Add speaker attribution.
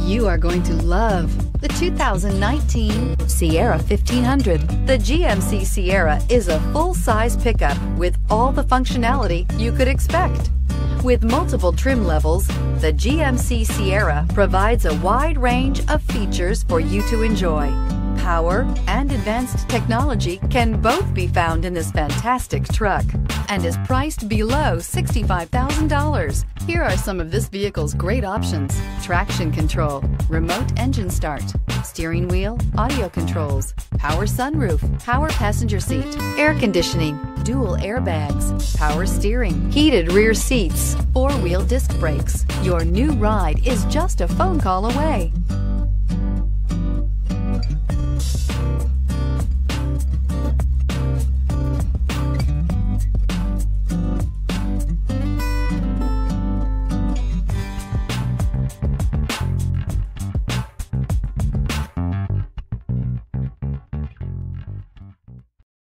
Speaker 1: You are going to love the 2019 Sierra 1500. The GMC Sierra is a full-size pickup with all the functionality you could expect. With multiple trim levels, the GMC Sierra provides a wide range of features for you to enjoy. Power and advanced technology can both be found in this fantastic truck and is priced below $65,000. Here are some of this vehicle's great options: traction control, remote engine start, steering wheel audio controls, power sunroof, power passenger seat, air conditioning, dual airbags, power steering, heated rear seats, four-wheel disc brakes. Your new ride is just a phone call away.